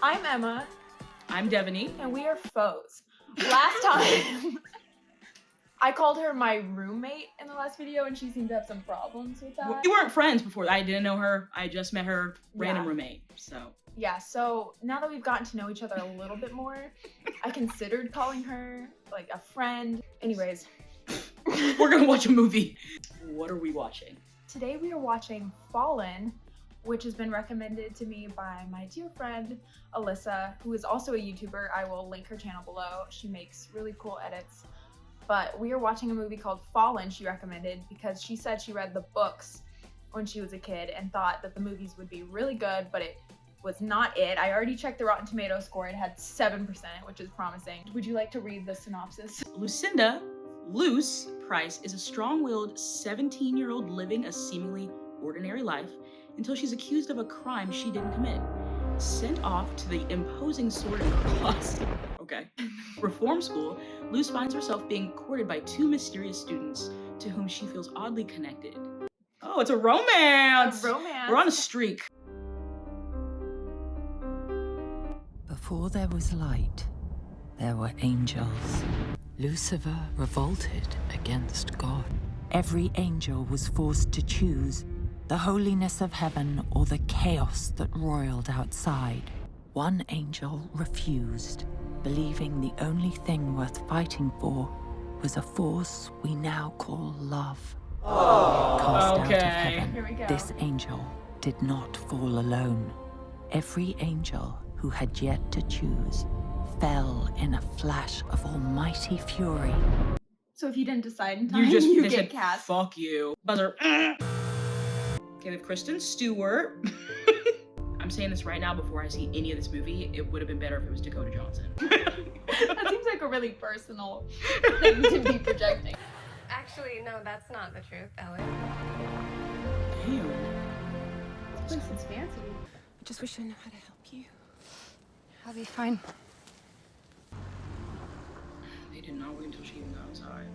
I'm Emma. I'm Devaney. And we are foes. Last time, I called her my roommate in the last video and she seemed to have some problems with that. We weren't friends before. I didn't know her. I just met her random roommate, so. Yeah, so now that we've gotten to know each other a little bit more, I considered calling her like a friend. Anyways. We're gonna watch a movie. What are we watching? Today we are watching Fallen, which has been recommended to me by my dear friend, Alyssa, who is also a YouTuber. I will link her channel below. She makes really cool edits. But we are watching a movie called Fallen she recommended because she said she read the books when she was a kid and thought that the movies would be really good, but it was not it. I already checked the Rotten Tomatoes score. It had 7%, which is promising. Would you like to read the synopsis? Lucinda Luce Price is a strong-willed 17-year-old living a seemingly ordinary life until she's accused of a crime she didn't commit. Sent off to the imposing sword and cross reform school, Luce finds herself being courted by two mysterious students to whom she feels oddly connected. Oh, it's a romance! A romance. We're on a streak. Before there was light, there were angels. Lucifer revolted against God. Every angel was forced to choose the holiness of heaven or the chaos that roiled outside. One angel refused, believing the only thing worth fighting for was a force we now call love. Cast out of heaven, Here we go. this angel did not fall alone. Every angel who had yet to choose fell in a flash of almighty fury. So if you didn't decide in time, You get said, cast. fuck you. Buzzer. Okay, we have Kristen Stewart. I'm saying this right now before I see any of this movie. It would have been better if it was Dakota Johnson. That seems like a really personal thing to be projecting. Actually, no, that's not the truth, Ellie. Damn. This place is fancy. I just wish I knew how to help you. I'll be fine. They did not wait until she even got outside.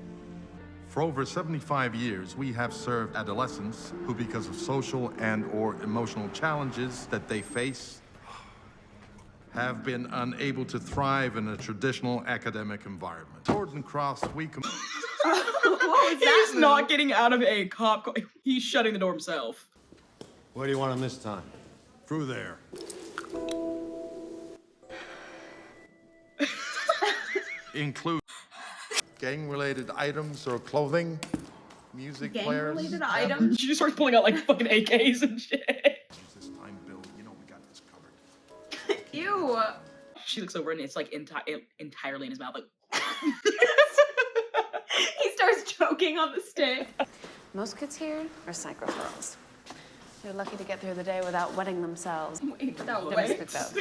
For over 75 years, we have served adolescents who, because of social and/or emotional challenges that they face, have been unable to thrive in a traditional academic environment. Jordan Cross, we What was that? He's not getting out of a cop car. He's shutting the door himself. Where do you want him this time? through there. Include gang-related items or clothing, music players. Gang-related items? She just starts pulling out like fucking AKs and shit. This time, Bill, you know we got this covered. Ew. She looks over and it's like entirely in his mouth, like. He starts choking on the stick. Most kids here are psycho girls. They're lucky to get through the day without wetting themselves. Wait, without They what? must pick those.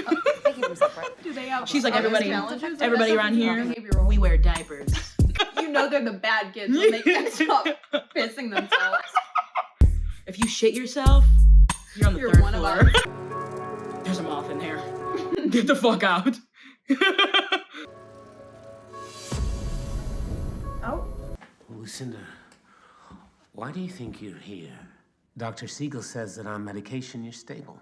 They keep them separate. Do they have? She's like, other everybody challenges or around something? here, Behavioral. we wear diapers. You know they're the bad kids when they can't stop pissing themselves. If you shit yourself, you're on the You're third one of floor. There's a moth in there. Get the fuck out. Oh. Lucinda, why do you think you're here? Dr. Siegel says that on medication you're stable.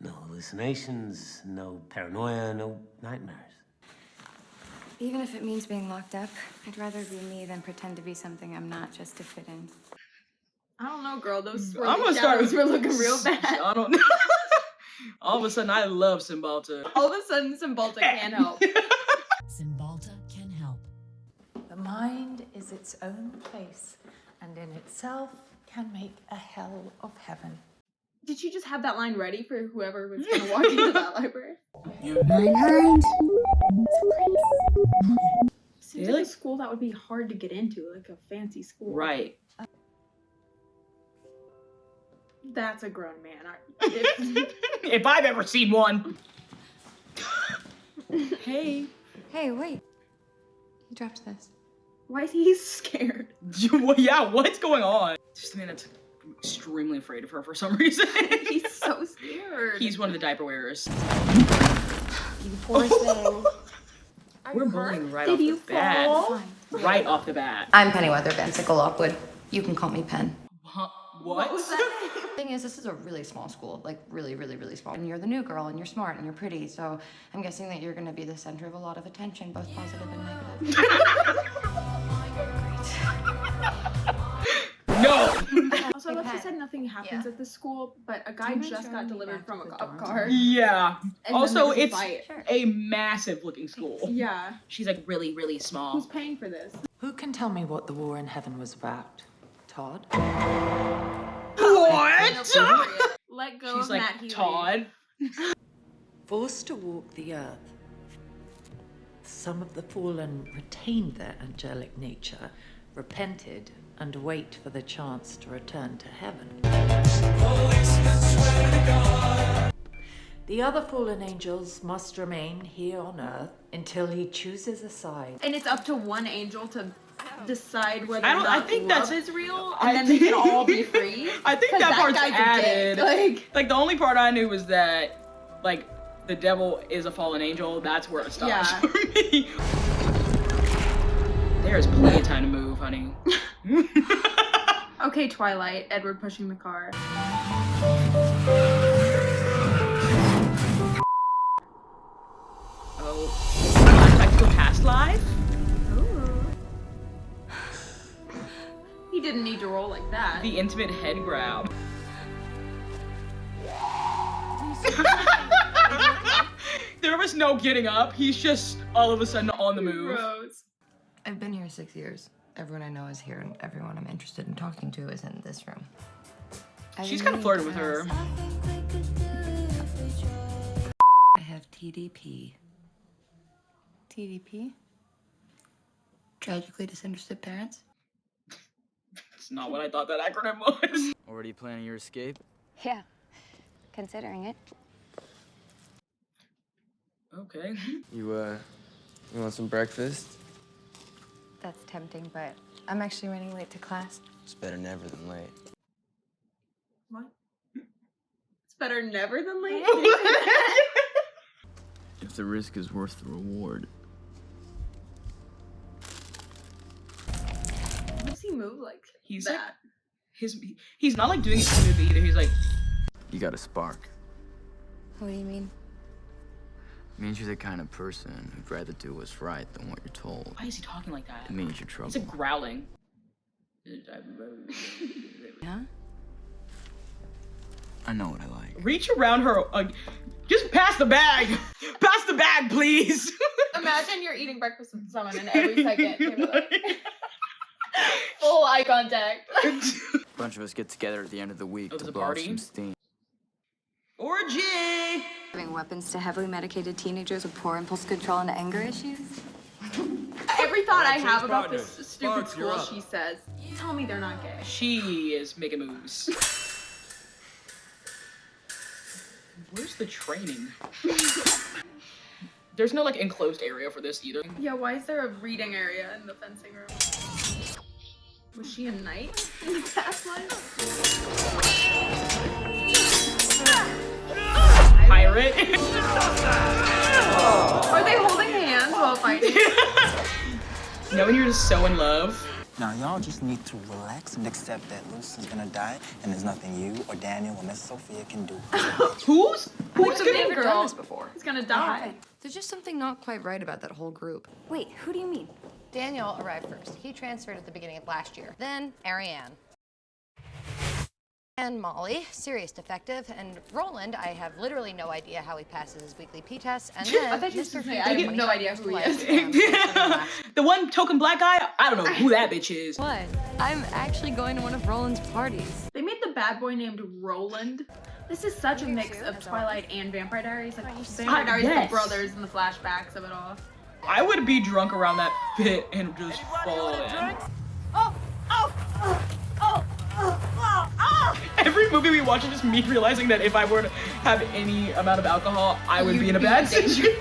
No hallucinations, no paranoia, no nightmares. Even if it means being locked up, I'd rather be me than pretend to be something I'm not just to fit in. I don't know, girl. Those I'm gonna shadows start were looking real bad. I don't know. All of a sudden, I love Cymbalta. All of a sudden, Cymbalta can't help. Cymbalta can help. The mind is its own place, and in itself can make a hell of heaven. Did you just have that line ready for whoever was going to walk into that library? My mind. Seems like a school that would be hard to get into, like a fancy school. Right. That's a grown man. If I've ever seen one. Hey. Hey, wait. You dropped this. Why is he scared? Yeah, what's going on? Just a man that's extremely afraid of her for some reason. He's so scared. He's one of the diaper wearers. You poor thing. We're bullying right Did off you the bat. fall? Right off the bat. I'm Pennyweather Van Sickle Lockwood. You can call me Pen. Huh? What? was that name? Thing is, this is a really small school, like really, really, really small. And you're the new girl, and you're smart, and you're pretty, so I'm guessing that you're gonna be the center of a lot of attention, both positive and negative. No! Also, Alexis said nothing happens at the school, but a guy just got delivered from a cop car. Yeah. And Also, then there was a it's fight. a massive looking school. Yeah. She's like really, really small. Who's paying for this? Who can tell me what the war in heaven was about? Todd? What? Let go She's of like, Matt Healy. Todd. Forced to walk the earth, some of the fallen retained their angelic nature, repented, and wait for the chance to return to heaven. The other fallen angels must remain here on earth until he chooses a side. And it's up to one angel to decide whether I or don't- not I think love that's- is real, I and then they can think- all be free. I think 'Cause that part's guy's a added. dick. Like the only part I knew was that, like, the devil is a fallen angel. That's where it stops Yeah. for me. There's plenty of time to move, honey. Okay, Twilight. Edward pushing the car. Oh, flashback to a past life? Ooh. He didn't need to roll like that. The intimate head grab. There was no getting up. He's just all of a sudden on the move. Rose. I've been here 6 years. Everyone I know is here, and everyone I'm interested in talking to is in this room. She's kind of flirting with her. I have TDP. TDP? Tragically disinterested parents? It's not what I thought that acronym was. Already planning your escape? Yeah, considering it. Okay. You want some breakfast? That's tempting, but I'm actually running late to class. It's better never than late. What? It's better never than late. If the risk is worth the reward. Does he move like He's that? like, he's not like doing it smoothly either. He's like, You got a spark. What do you mean? Means you're the kind of person who'd rather do what's right than what you're told. why is he talking like that? It means you're trouble. He's like growling. Huh? I know what I like. Reach around her. Just pass the bag. Pass the bag, please. Imagine you're eating breakfast with someone, and every second you're like, full eye contact. A bunch of us get together at the end of the week Oh, there's to a blow off party? some steam. Orgy. Giving weapons to heavily medicated teenagers with poor impulse control and anger issues? Every thought I have about partners. this stupid Sparks, you're school, up. she says, tell me they're not gay. She is making moves. Where's the training? There's no like enclosed area for this either. Yeah, why is there a reading area in the fencing room? Was she a knight in the past life? Pirate. Are they holding hands while fighting? You know when you're just so in love? Now, y'all just need to relax and accept that Luce is gonna die, and there's nothing you or Daniel or Miss Sophia can do. Who's Who's the gonna main girl? before. He's gonna die. There's just something not quite right about that whole group. Wait, who do you mean? Daniel arrived first. He transferred at the beginning of last year. Then Ariane. And Molly, serious defective. And Roland, I have literally no idea how he passes his weekly P test. And then I thought you Mr. were saying I have no idea who he is. The one token black guy? I don't know who that bitch is. What? I'm actually going to one of Roland's parties. They made the bad boy named Roland. This is such a mix of Twilight and Vampire Diaries. Like Vampire Diaries, yes. the brothers, and the flashbacks of it all. I would be drunk around that pit and just fall in. Every movie we watch is just me realizing that if I were to have any amount of alcohol, I would be in a bad situation.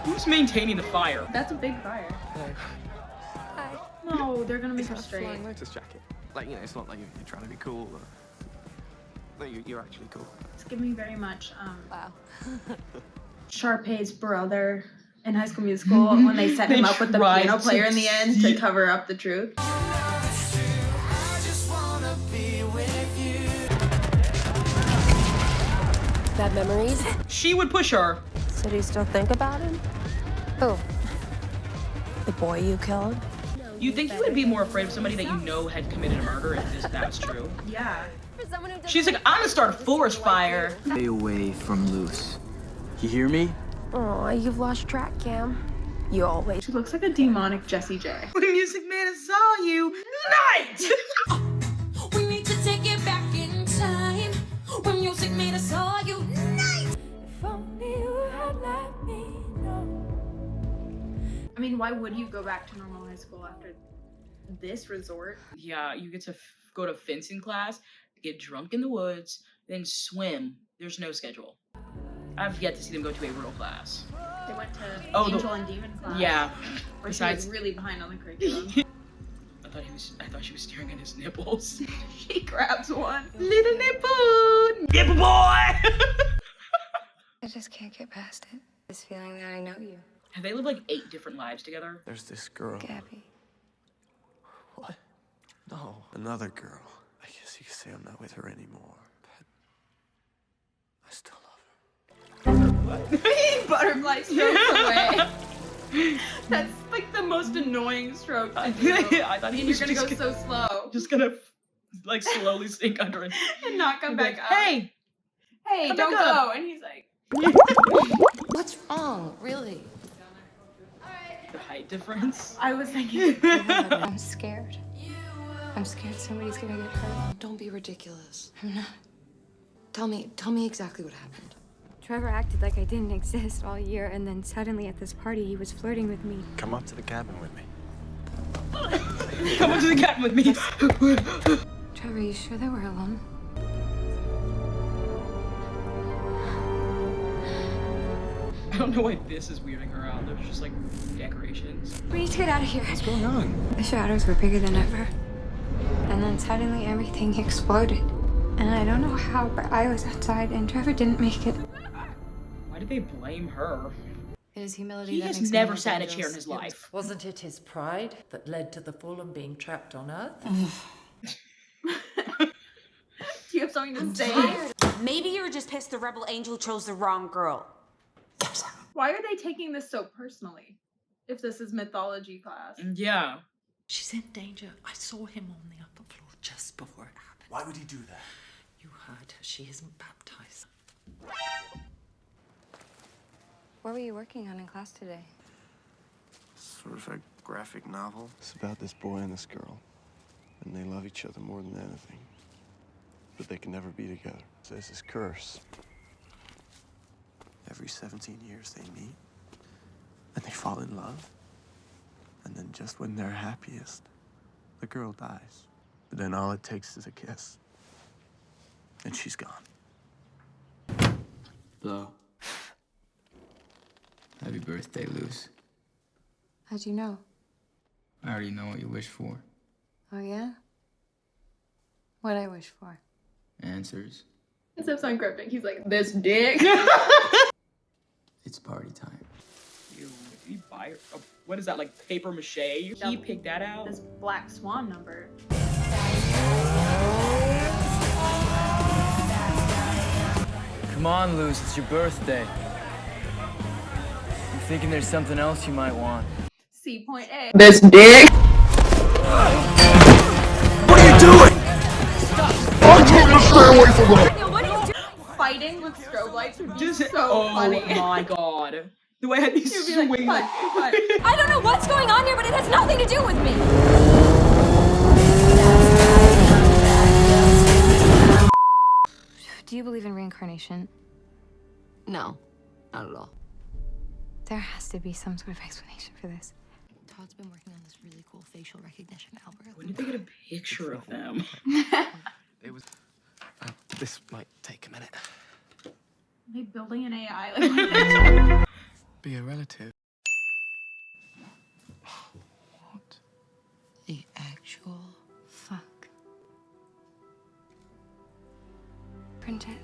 Who's maintaining the fire? That's a big fire. No, they're gonna make her straight. Flying Lotus jacket. Like, you know, it's not like you're trying to be cool. Or... No, you're actually cool. It's giving me very much Wow. Sharpay's brother in High School Musical when they set him up with the tried piano player in the end to to- cover up the truth. Bad memories? She would push her. So do you still think about him? Who? The boy you killed? You think you would be more afraid of somebody that you know had committed a murder if that was true? Yeah. She's like, I'm gonna start a forest fire. Stay away from Luce. You hear me? Aw, you've lost track, Cam. You always. She looks like a demonic Jessie J. When Music Man saw you, night! We need to take it back in time. When Music made us all unite. If only you had let me know. I mean, why would you go back to normal high school after this resort? Yeah, you get to go to fencing class, get drunk in the woods, then swim. There's no schedule. I've yet to see them go to a real class. They went to Oh, Angel and Demon class. Yeah. Where she was really behind on the curriculum. I thought she was staring at his nipples. She grabs one. Little nipple! Nipple boy! I just can't get past it. This feeling that I know you. Have they lived like 8 different lives together? There's this girl. Gabby. What? No, another girl. I guess you could say I'm not with her anymore, but I still love her. Butterfly strokes away. That's like the most annoying stroke to do. I thought he And was you're gonna just go so slow. Just gonna like slowly sink under it And not come back up. Hey! Hey, come don't back go. up. And he's like, What's wrong, really? The height difference. I was thinking. I'm scared. I'm scared somebody's gonna get hurt. Don't be ridiculous. I'm not. Tell me exactly what happened. Trevor acted like I didn't exist all year, and then suddenly at this party, he was flirting with me. Come up to the cabin with me. Come up to the cabin with me. Trevor, you sure that we're alone? I don't know why this is weirding her out. There's just like decorations. We need to get out of here. What's going on? The shadows were bigger than ever. And then suddenly everything exploded. And I don't know how, but I was outside and Trevor didn't make it. Why did they blame her? It is humility He that has makes never men sat in a dangerous. chair in his life. Wasn't it his pride that led to the fallen being trapped on Earth? Do you have something to say? Maybe you're just pissed the rebel angel chose the wrong girl. Why are they taking this so personally? If this is mythology class. Yeah. She's in danger. I saw him on the upper floor just before it happened. Why would he do that? You heard her. She isn't baptized. What were you working on in class today? Sort of a graphic novel. It's about this boy and this girl. And they love each other more than anything. But they can never be together. So there's this curse. Every 17 years they meet, and they fall in love. And then just when they're happiest, the girl dies. But then all it takes is a kiss. And she's gone. Blow. Happy birthday, Luce. How'd you know? I already know what you wish for. Oh, yeah? What'd I wish for? Answers. Instead of sounding cryptic, he's like, this dick. It's party time. You buy what is that, like paper mache? He picked that out? This Black Swan number. Come on, Luce, it's your birthday. I'm thinking there's something else you might want. C.A. This dick. What are you doing? I told you to stay away from her. What are you doing? Fighting with strobe lights would be so funny. Oh my god. The way I had these You'd be like, swing. I don't know what's going on here, but it has nothing to do with me. Do you believe in reincarnation? No, not at all. There has to be some sort of explanation for this. Todd's been working on this really cool facial recognition algorithm. When did they get a picture of them? It was. This might take a minute. Are they building an AI? Like, Be a relative. What? The actual. Fuck. Print it.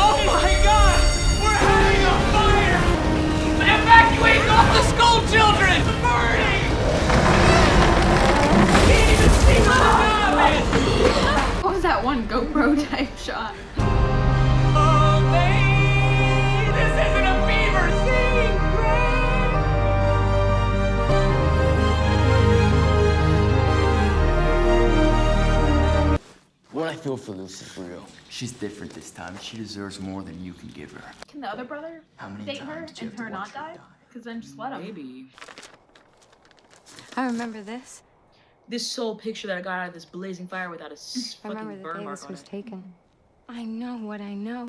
Oh my god! We're having a what I feel for Lucy for real. She's different this time. She deserves more than you can give her. Can the other brother How many date her times do you and have to her watch not her die? Because then just let him. Maybe. I remember this. This sole picture that I got out of this blazing fire without a I remember fucking the burn day mark this on was it. taken. I know what I know.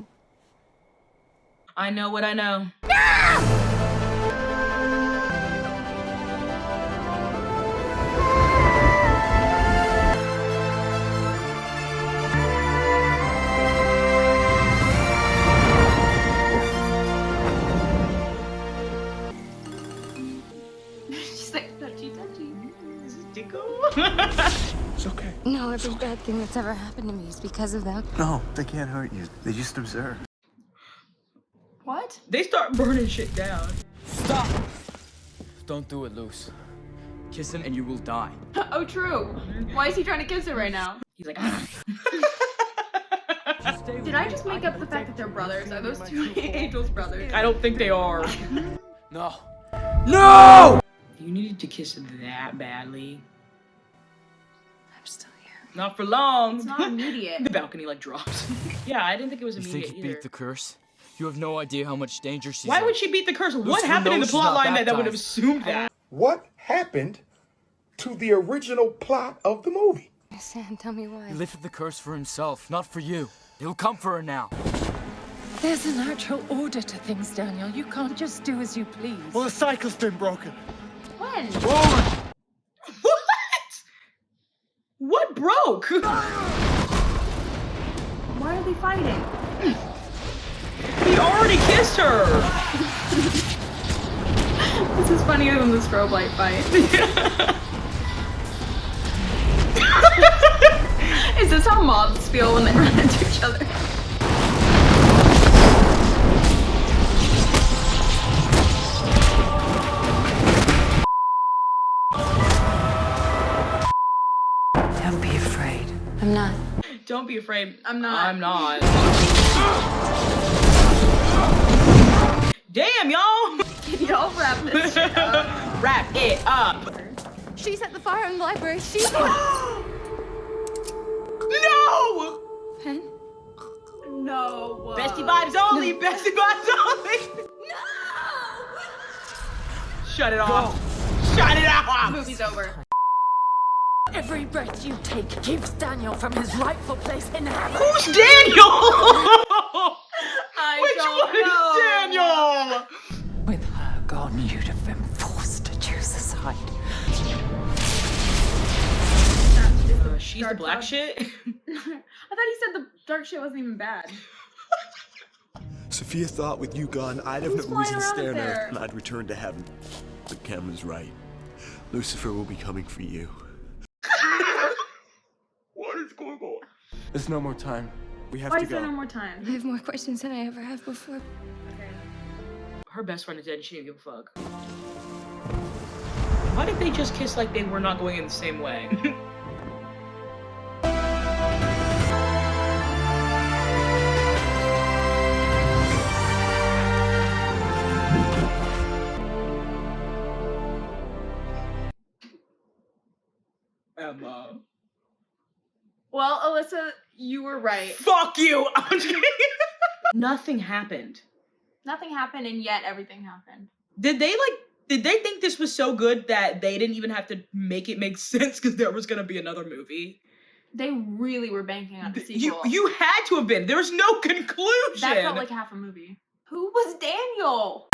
I know what I know. She's like, touchy, touchy. This is tickle. It's okay. No, every bad thing that's ever happened to me is because of them. No, they can't hurt you. They just observe. What? They start burning shit down. Stop! Don't do it, Luce. Kiss him and you will die. Oh, true. Why is he trying to kiss her right now? He's like, Did I just make up the fact that they're brothers? Are those two Angel's brothers? I don't think they are. No. No! You needed to kiss her that badly. I'm still here. Not for long. It's not immediate. The balcony like drops. Yeah, I didn't think it was You immediate think you either. beat the curse? You have no idea how much danger she's Why in. would she beat the curse? What Lucifer happened in the knows she's plot not line that would have baptized. assumed that? What happened to the original plot of the movie? Sam, tell me why. He lifted the curse for himself, not for you. He'll come for her now. There's a natural order to things, Daniel. You can't just do as you please. Well, the cycle's been broken. When? What? What broke? Why are they fighting? He already kissed her. This is funnier than the strobe light fight. Is this how mobs feel when they run into each other? Don't be afraid. I'm not. Don't be afraid. I'm not. I'm not. Damn, y'all. Y'all wrap this shit up. Wrap it up. She set the fire in the library. She. No! Pen? No. Bestie vibes only. Bestie vibes only. No! Shut it off. Shut it off. Movie's over. Every breath you take keeps Daniel from his rightful place in heaven. Who's Daniel? Which one is Daniel? With her gone, you'd have been forced to choose a side. She's the black shit. I thought he said the dark shit wasn't even bad. Sophia thought with you gone, I'd have Who's no reason to flying stay on around Earth there? and I'd return to heaven. But Cameron's right. Lucifer will be coming for you. What is going on? There's no more time. We have Why to is there go. no more time? I have more questions than I ever have before. Her best friend is dead and she didn't give a fuck. Why did they just kiss like they were not going in the same way? Emma. Well, Alyssa, you were right. Fuck you! I'm just kidding. Nothing happened. Nothing happened, and yet everything happened. Did they think this was so good that they didn't even have to make it make sense because there was gonna be another movie? They really were banking on the sequel. You had to have been. There was no conclusion. That felt like half a movie. Who was Daniel?